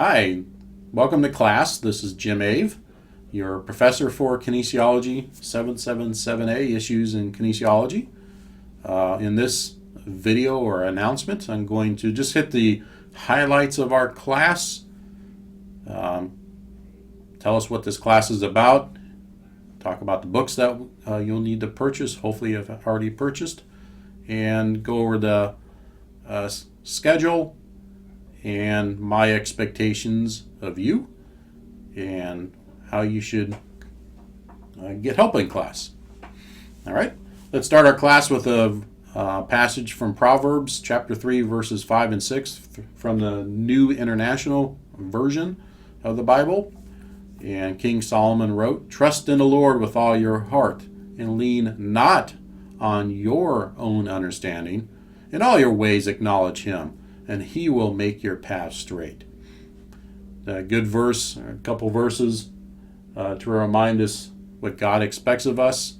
Hi, welcome to class. This is Jim Ave, your professor for Kinesiology 777A Issues in Kinesiology. In this video or announcement, I'm going to just hit the highlights of our class, tell us what this class is about, talk about the books that you'll need to purchase, hopefully you've already purchased, and go over the schedule and my expectations of you and how you should get help in class. All right, let's start our class with a passage from Proverbs chapter 3 verses 5 and 6 from the New International Version of the Bible. And King Solomon wrote, "Trust in the Lord with all your heart and lean not on your own understanding. In all your ways acknowledge him, and he will make your path straight." A good verse, a couple verses to remind us what God expects of us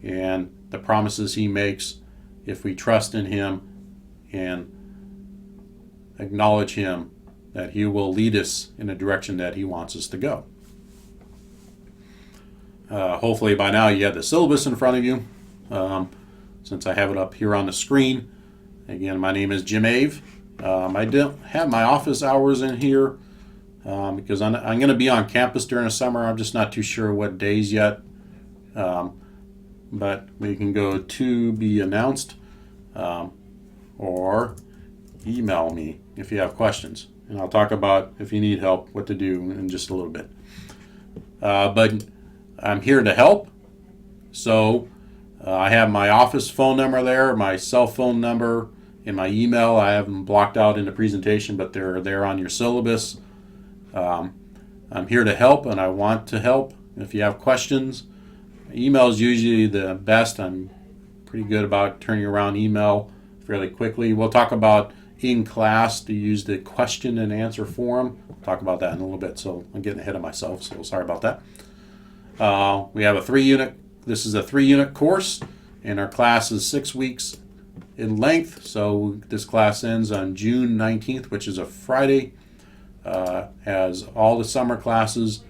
and the promises he makes if we trust in him and acknowledge him, that he will lead us in the direction that he wants us to go. Hopefully by now you have the syllabus in front of you, since I have it up here on the screen. Again, my name is Jim Ave. I don't have my office hours in here because I'm going to be on campus during the summer. I'm just not too sure what days yet. But we can go to be announced or email me if you have questions. And I'll talk about, if you need help, what to do in just a little bit. But I'm here to help. So I have my office phone number there, my cell phone number, and my email. I have them blocked out in the presentation, but they're there on your syllabus. I'm here to help, and I want to help. If you have questions, email is usually the best. I'm pretty good about turning around email fairly quickly. We'll talk about in class to use the question and answer forum. We'll talk about that in a little bit, so I'm getting ahead of myself, so sorry about that. We have a 3-unit, this is a 3-unit course, and our class is 6 weeks in length. So this class ends on June 19th, which is a Friday. As all the summer classes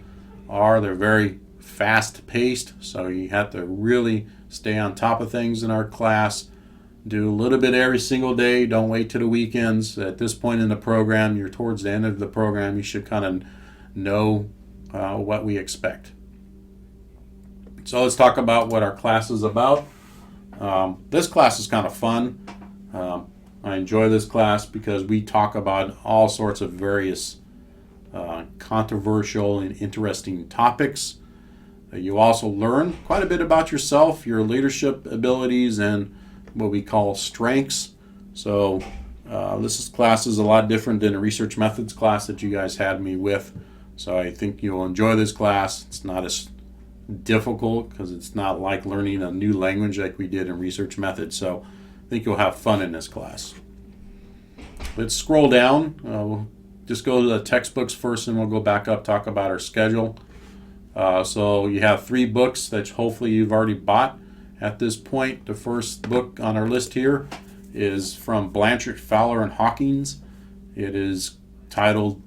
are, they're very fast paced, so you have to really stay on top of things in our class. Do a little bit every single day. Don't wait to the weekends. At this point in the program, you're towards the end of the program, you should kind of know what we expect. So let's talk about what our class is about. This class is kind of fun. I enjoy this class because we talk about all sorts of various controversial and interesting topics. You also learn quite a bit about yourself, your leadership abilities, and what we call strengths. So this class is a lot different than a research methods class that you guys had me with. So I think you'll enjoy this class. It's not as difficult because it's not like learning a new language like we did in research methods. So I think you'll have fun in this class. Let's scroll down. We'll just go to the textbooks first, and we'll go back up, talk about our schedule. So you have 3 books that hopefully you've already bought at this point. The first book on our list here is from Blanchard, Fowler, and Hawkins. It is titled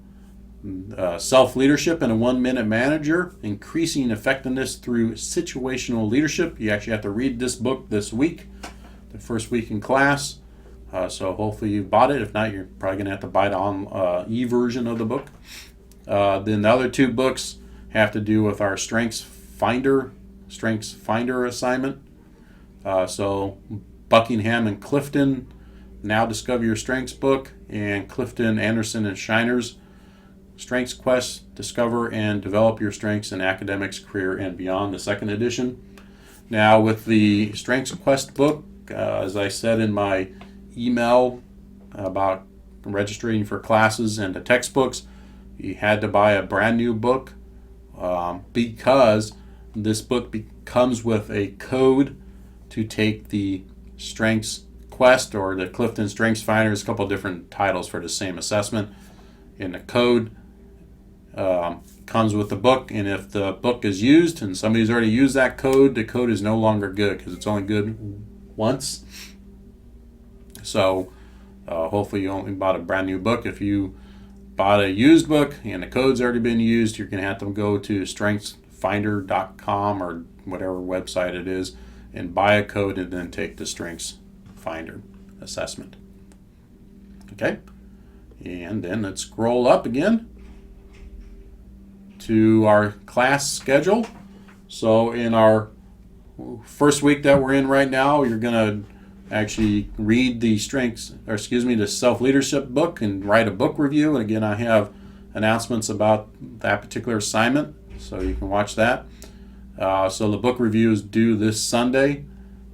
Self-Leadership and a 1-Minute Manager, Increasing Effectiveness Through Situational Leadership. You actually have to read this book this week, the first week in class. So hopefully you've bought it. If not, you're probably going to have to buy the e-version of the book. Then the other 2 books have to do with our Strengths Finder assignment. So Buckingham and Clifton, Now Discover Your Strengths book, and Clifton, Anderson, and Shiner's Strengths Quest, Discover and Develop Your Strengths in Academics, Career, and Beyond, the 2nd edition. Now with the Strengths Quest book, as I said in my email about registering for classes and the textbooks, you had to buy a brand new book because this book comes with a code to take the Strengths Quest or the Clifton Strengths Finder. There's a couple of different titles for the same assessment, and the code comes with the book. And if the book is used and somebody's already used that code, the code is no longer good because it's only good once. So hopefully you only bought a brand new book. If you bought a used book and the code's already been used, you're going to have to go to strengthsfinder.com or whatever website it is and buy a code and then take the Strengths Finder assessment. Okay, and then let's scroll up again to our class schedule. So in our first week that we're in right now, you're going to actually read the the self-leadership book and write a book review. And again, I have announcements about that particular assignment, so you can watch that. So the book review is due this Sunday,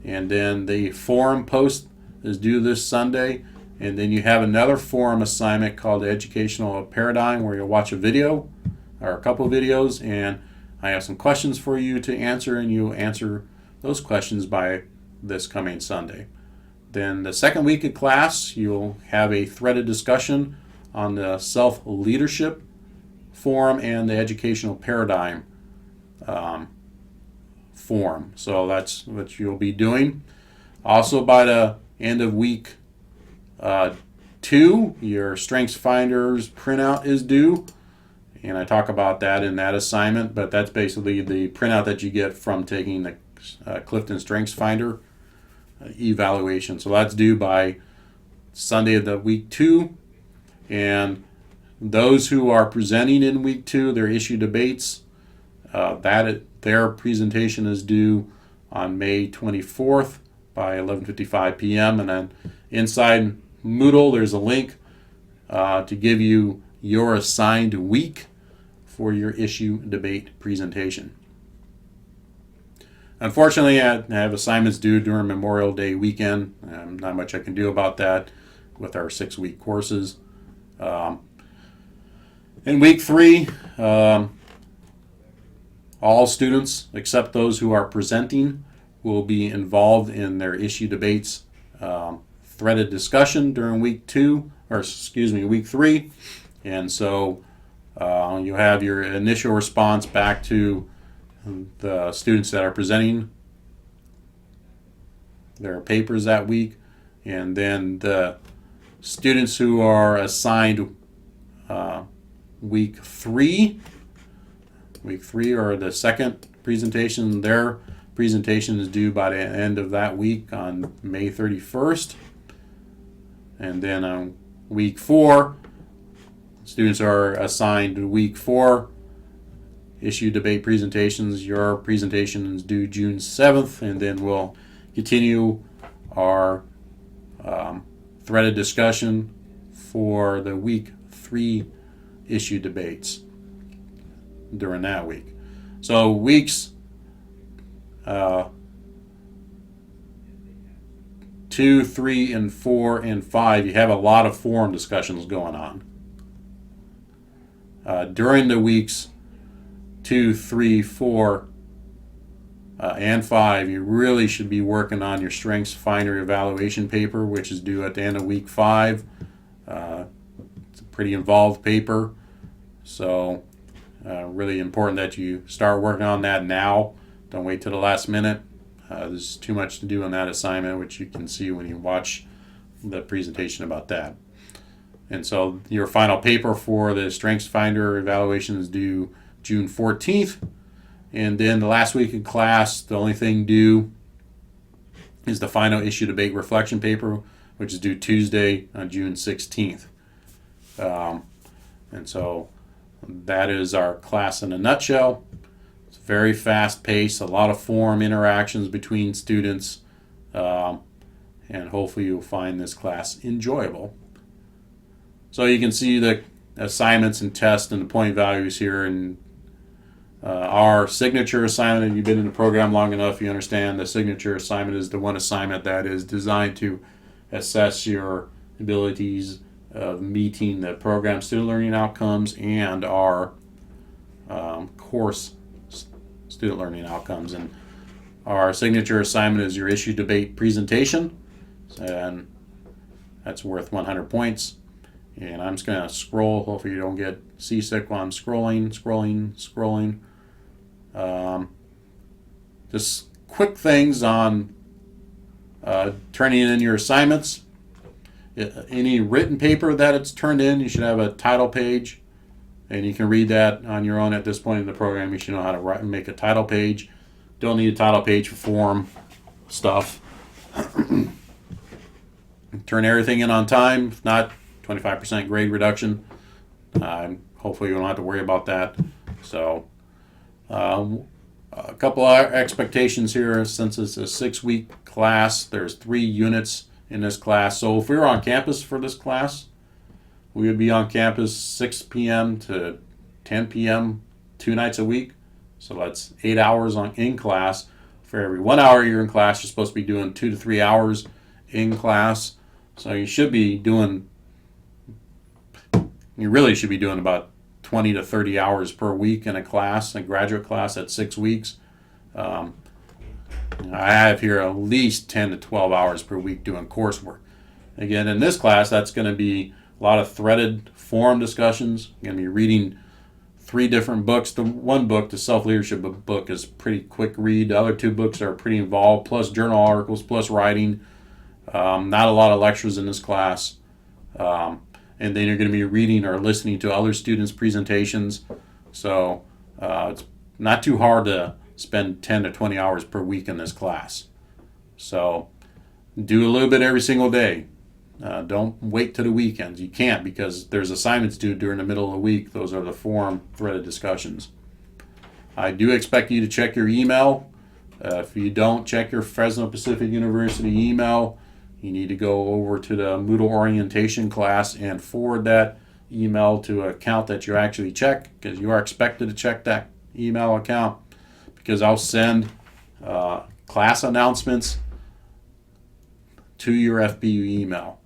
and then the forum post is due this Sunday, and then you have another forum assignment called the Educational Paradigm, where you'll watch a video or a couple of videos, and I have some questions for you to answer, and you answer those questions by this coming Sunday. Then the second week of class, you'll have a threaded discussion on the self-leadership forum and the educational paradigm forum. So that's what you'll be doing. Also, by the end of week 2, your Strengths Finders printout is due. And I talk about that in that assignment, but that's basically the printout that you get from taking the Clifton Strengths Finder evaluation. So that's due by Sunday of the week 2. And those who are presenting in week 2, their issue debates, their presentation is due on May 24th by 11:55 p.m. And then inside Moodle, there's a link to give you your assigned week for your issue debate presentation. Unfortunately, I have assignments due during Memorial Day weekend. Not much I can do about that with our 6-week courses. In week 3, all students, except those who are presenting, will be involved in their issue debates threaded discussion during week 3. And so you have your initial response back to the students that are presenting their papers that week, and then the students who are assigned week 3 or the second presentation, their presentation is due by the end of that week on May 31st. And then on week 4, students are assigned week 4 issue debate presentations. Your presentation is due June 7th, and then we'll continue our threaded discussion for the week 3 issue debates during that week. So weeks 2, 3, and 4, and 5, you have a lot of forum discussions going on. During the weeks 2, 3, 4, and 5, you really should be working on your Strengths Finder evaluation paper, which is due at the end of week 5. It's a pretty involved paper, so really important that you start working on that now. Don't wait till the last minute. There's too much to do on that assignment, which you can see when you watch the presentation about that. And so your final paper for the Strengths Finder evaluation is due June 14th. And then the last week of class, the only thing due is the final issue debate reflection paper, which is due Tuesday on June 16th. And so that is our class in a nutshell. It's very fast paced, a lot of forum interactions between students, and hopefully you'll find this class enjoyable. So you can see the assignments and tests and the point values here, and our signature assignment, if you've been in the program long enough, you understand the signature assignment is the one assignment that is designed to assess your abilities of meeting the program student learning outcomes and our course student learning outcomes. And our signature assignment is your issue debate presentation, and that's worth 100 points. And I'm just going to scroll. Hopefully you don't get seasick while I'm scrolling. Just quick things on turning in your assignments. Any written paper that it's turned in, you should have a title page, and you can read that on your own at this point in the program. You should know how to write and make a title page. Don't need a title page for form stuff. Turn everything in on time. If not, 25% grade reduction. Hopefully you don't have to worry about that. So a couple of expectations here. Since it's a 6-week class, there's 3 units in this class. So if we were on campus for this class, we would be on campus 6 p.m. to 10 p.m. 2 nights a week. So that's 8 hours in class. For every 1 hour you're in class, you're supposed to be doing 2 to 3 hours in class. So you really should be doing about 20 to 30 hours per week in a class, a graduate class at 6 weeks. I have here at least 10 to 12 hours per week doing coursework. Again, in this class, that's going to be a lot of threaded forum discussions. I'm going to be reading 3 different books. The one book, the self-leadership book, is pretty quick read. The other 2 books are pretty involved, plus journal articles, plus writing. Not a lot of lectures in this class. And then you're going to be reading or listening to other students' presentations. So it's not too hard to spend 10 to 20 hours per week in this class. So do a little bit every single day. Don't wait to the weekends. You can't, because there's assignments due during the middle of the week. Those are the forum threaded discussions. I do expect you to check your email. If you don't check your Fresno Pacific University email, you need to go over to the Moodle orientation class and forward that email to an account that you actually check, because you are expected to check that email account, because I'll send class announcements to your FPU email.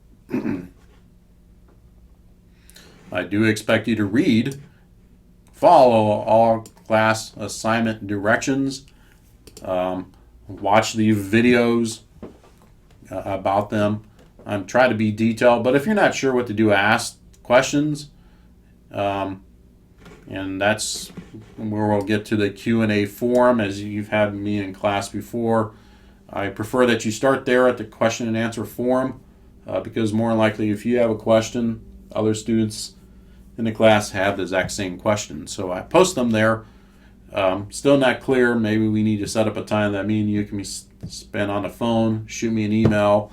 I do expect you to follow all class assignment directions, watch the videos about them. I'm trying to be detailed, but if you're not sure what to do, ask questions, and that's where we'll get to the Q&A forum, as you've had me in class before. I prefer that you start there at the question and answer forum, because more than likely, if you have a question, other students in the class have the exact same question. So I post them there. Still not clear. Maybe we need to set up a time that me and you can be spent on the phone. Shoot me an email.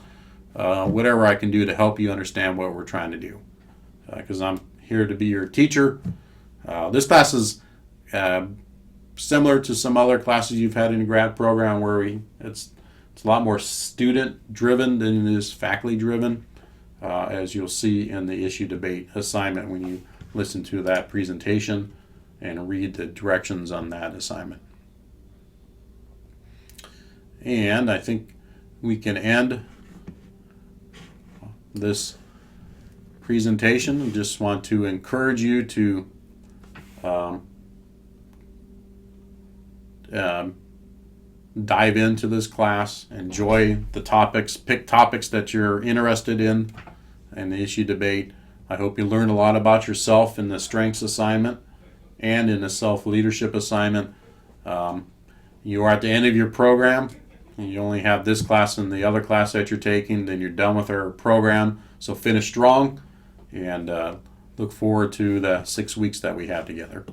Whatever I can do to help you understand what we're trying to do. Because I'm here to be your teacher. This class is similar to some other classes you've had in the grad program, where it's a lot more student-driven than it is faculty-driven, as you'll see in the issue debate assignment when you listen to that presentation and read the directions on that assignment. And I think we can end this presentation. I just want to encourage you to dive into this class, enjoy the topics, pick topics that you're interested in the issue debate. I hope you learned a lot about yourself in the strengths assignment and in the self-leadership assignment. You are at the end of your program, and you only have this class and the other class that you're taking, then you're done with our program. So finish strong, and look forward to the 6 weeks that we have together.